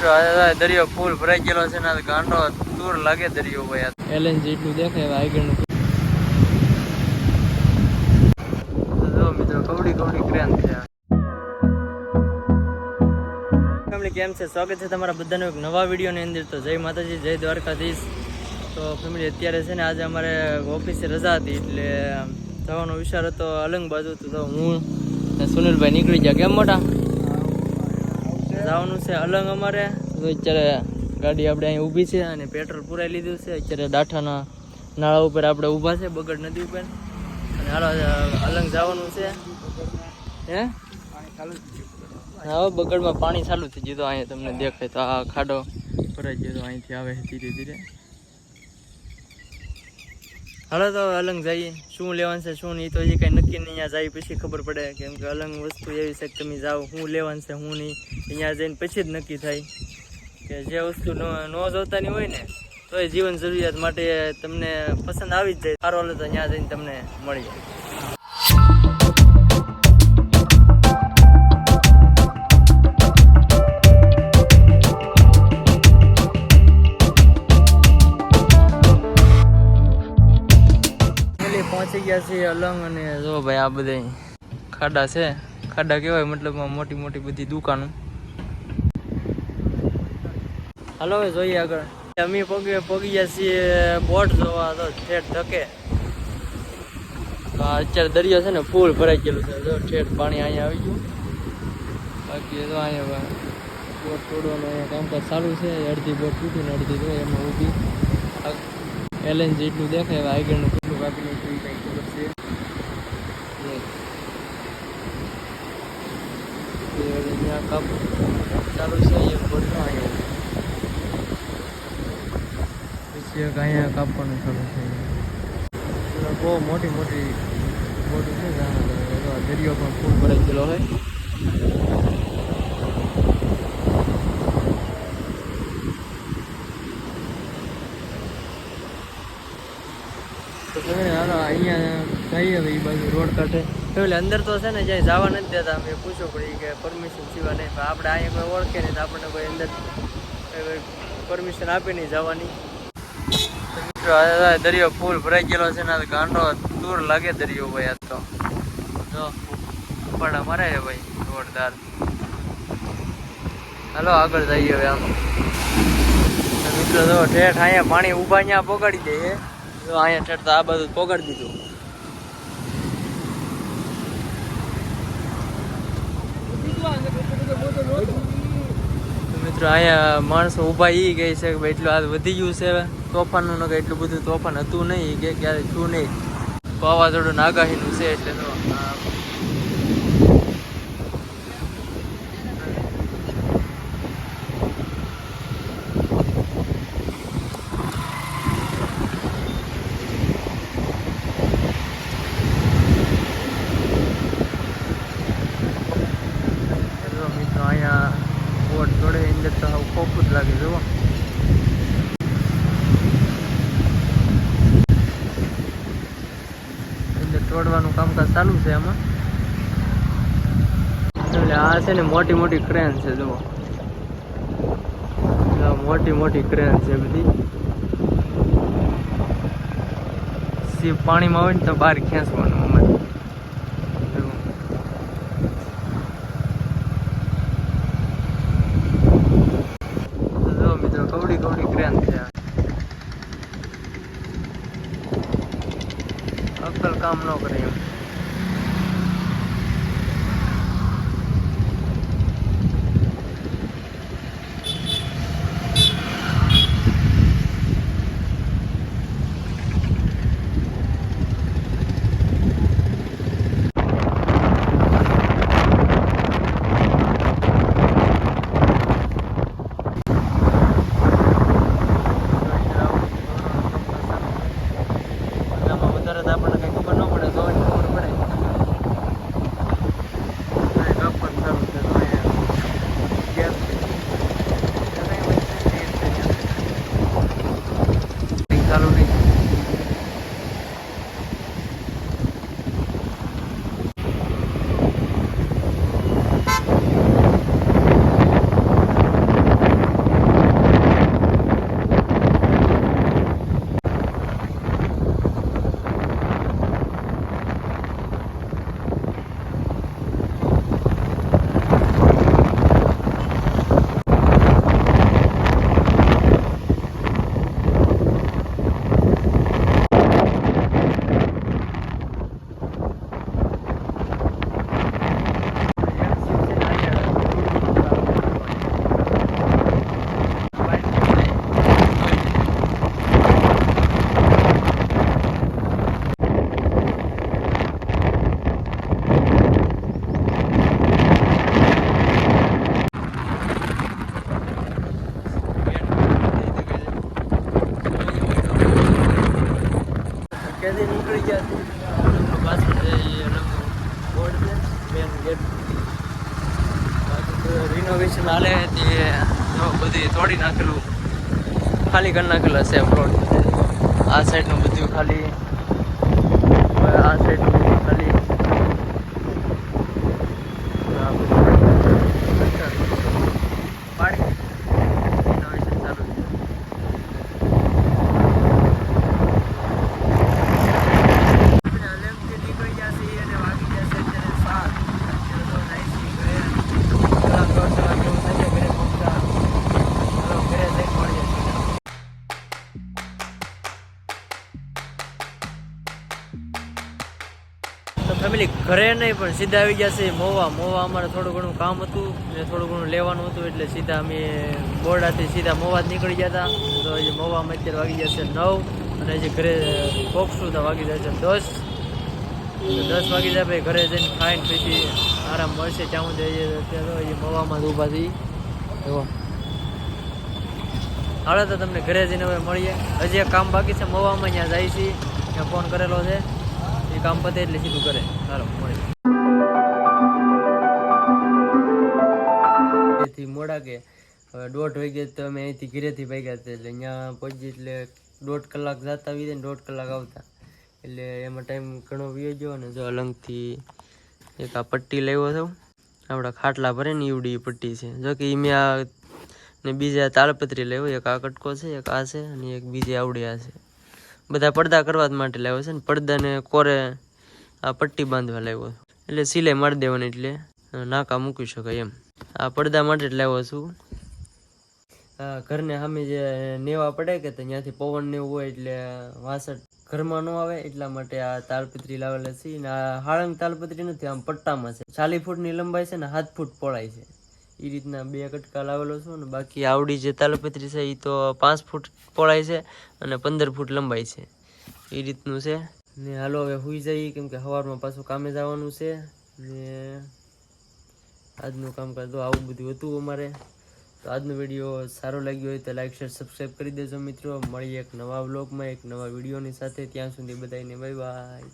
દરિયો ફૂલ ભરાઈ ગયેલો છે ને ગાંડો દૂર લાગે દરિયો ભાઈ એલએનજી એટલું દેખાય આગળનું જો મિત્રો કવડી કવડી ક્રેન છે ફેમિલી કેમ છે સ્વાગત છે તમારા બધાનો એક નવા વિડીયોની અંદર તો જય માતાજી જય દ્વારકાધીશ તો ફેમિલી અત્યારે છે ને આજે અમારે ઓફિસે રજા હતી એટલે જવાનો વિચાર હતો અલંગ બાજુ તો હું સુનિલભાઈ નીકળી ગયા કેમ મોટા જવાનું છે અલંગ અમારે તો અત્યારે ગાડી આપણે અહીં ઊભી છે અને પેટ્રોલ પુરાઈ લીધું છે અત્યારે ડાઠાના નાળા ઉપર આપણે ઊભા છે બગડ નદી ઉપર અને હાલો અલંગ જવાનું છે હે હા બગડમાં પાણી ચાલુ થઈ ગયું અહીંયા તમને દેખાય તો આ ખાડો ભરાઈ ગયો તો અહીંથી આવે ધીરે ધીરે હાલો તો અલંગ જઈએ શું લેવાનું છે શું નહીં તો હજી કંઈ નક્કી નહીં અહીંયા જાય પછી ખબર પડે કેમ કે અલંગ વસ્તુ એવી છે કે તમે જાઓ શું લેવાનું છે શું નહીં અહીંયા જઈને પછી જ નક્કી થાય કે જે વસ્તુ ન જોતાની હોય ને તો એ જીવન જરૂરિયાત માટે તમને પસંદ આવી જ જાય સારો હાલો તો ત્યાં જઈને તમને મળી જાય પહોંચી ગયા છીએ અલંગ અને જો ભાઈ આ બધા ખાડા છે ખાડા કહેવાય મતલબમાં મોટી મોટી બધી દુકાનો હાલો હવે જોઈએ આગળ અમે પગી ગયા છીએ બોટ જોવા તો ઠેઠ ધકે અત્યારે દરિયો છે ને ફૂલ ભરાઈ ગયેલું છે જો ઠેઠ પાણી અહીંયા આવી ગયું બાકી તો અહીંયા બોટ તોડવાનું અહીંયા કામકાજ ચાલુ છે અડધી બોટ તૂટીને અડધી તો એમાં ઊભી એલએનજી એટલું દેખાય હવે આગળનું કેટલું કાપીને કંઈ ખબર છે અહીંયા કાપ ચાલુ છે એક બોટનો અહીંયા પછી એક અહીંયા કાપવાનું ચાલુ છે બહુ મોટી મોટી બોટ છે દરિયો પણ ફૂલ ભરાઈ ગયેલો હોય તો અહીંયા જઈએ હવે એ બાજુ રોડ કાંઠે એટલે અંદર તો છે ને જ્યાં જવા નથી દેતા અમે પૂછવું પડી કે પરમિશન સિવાય નહીં પણ આપણે અહીંયા કોઈ ઓળખે નહીં તો આપણને કોઈ અંદર પરમિશન આપી નહીં જવાની દરિયો ફૂલ ભરાઈ ગયેલો છે ને ગાંડો દૂર લાગે દરિયો ભાઈ આ તો જો ઉપાડા મારે ભાઈ જોરદાર હાલો આગળ જઈએ હવે આમ મિત્રો જો ઠેઠ અહીંયા પાણી ઊભા અહીંયા પોગાડી દઈએ તો અહીંયા ઠેઠ તો આ બધું પોગાડી દીધું મિત્રો અહીંયા માણસો ઊભા એ કહે છે કે ભાઈ એટલું આ વધી ગયું છે તોફાનનું ન એટલું બધું તોફાન હતું નહીં કે ક્યારે થયું નહીં વાવાઝોડું આગાહીનું છે એટલે તો મિત્રો અહીંયા બોટ જોડે અંદર તો હવે ખોખું જ લાગે જુઓ તોડવાનું કામકાજ ચાલુ છે એમાં એટલે આ છે ને મોટી મોટી ક્રેન છે જુઓ મોટી મોટી ક્રેન છે બધી પાણીમાં હોય ને તો બહાર ખેંચવાનું અમારે જો મિત્રો કવડી કવડી ક્રેન છે અક્કલ કામ ન કરે એમ આપણને કઈ ખબર ન પડે તો ખબર પડે ચાલુ નહીં આવી ગયા છે. અલંગનું પાછળ છે એ અલંગનું બોર્ડ છે મેન ગેટ. રિનોવેશન હાલે તે બધું તોડી નાખેલું, ખાલી કરી નાખેલા છે પ્લોટ. આ સાઈડનું બધું ખાલી, આ સાઈડનું બધું ખાલી. ફેમિલી ઘરે નહીં પણ સીધા આવી ગયા છે મોવા. અમારે થોડું ઘણું કામ હતું ને થોડું ઘણું લેવાનું હતું, એટલે સીધા અમે બોરડાથી સીધા મોવા જ નીકળી ગયા હતા. તો એ મોવામાં અત્યારે વાગી જશે 9 અને હજી ઘરે પહોંચશું તો વાગી જશે 10. 10 વાગી જાય પછી ઘરે જઈને ખાઈને પછી આરામ મળશે. ત્યાં હું જઈએ અત્યારે એ મોવામાં જ ઊભા થઈ. એવો હાલો તો તમને ઘરે જઈને હવે મળીએ. હજી એક કામ બાકી છે મોવામાં, ત્યાં જાય છે, ત્યાં ફોન કરેલો છે. એ કામ પતે એટલે સીધું કરે. ચાલો મળે. એથી મોડા કે 1:30 વાગે તો અમે અહીંથી ઘરેથી ભાગ્યા હતા, એટલે અહીંયા પહોંચી એટલે 1.5 કલાક જતા આવી જાય ને 1.5 કલાક આવતા, એટલે એમાં ટાઈમ ઘણો વીયો ગયો. અને જો અલંગથી એક આ પટ્ટી લાવ્યો હતો, આપણા ખાટલા ભરે ને એવડી પટ્ટી છે. જો કે મેં આ ને બીજા તાલપત્રી લાવ્યો, એક આ કટકો છે, એક આ છે અને એક બીજી આવડી આ છે. બધા પડદા કરવા માટે લાવ્યો છે ને પડદાને કોરે આ પટ્ટી બાંધવા લાવ્યો, એટલે સિલાઈ મારી દેવાની, એટલે નાકા મૂકી શકાય એમ. આ પડદા માટે જ લાવ્યો છું. ઘરને સામે જે નેવા પડે કે ત્યાંથી પવન ને એવું હોય એટલે વાસણ ઘરમાં ન આવે, એટલા માટે આ તાલપત્રી લાવેલા છે. ને આ હાળંગ તાલપત્રી નથી, આમ પટ્ટામાં છે. 40 ફૂટની લંબાઈ છે ને 7 ફૂટ પહોળાઈ છે. એ રીતના 2 કટકા લાવેલો છું. ને બાકી આવડી જે તાલપત્રી છે એ તો 5 ફૂટ પહોળાઈ છે અને 15 ફૂટ લંબાઈ છે. એ રીતનું છે. ને હાલો હવે સુઈ જઈએ, કેમ કે સવારમાં પાછું કામે જવાનું છે. ને આજનું કામકાજ તો આવું બધું હતું અમારે. તો આજનો વિડીયો સારો લાગ્યો હોય તો લાઈક શેર સબસ્ક્રાઈબ કરી દેજો મિત્રો. મળીએ એક નવા વ્લોગમાં એક નવા વિડીયોની સાથે. ત્યાં સુધી બધાને બાય બાય.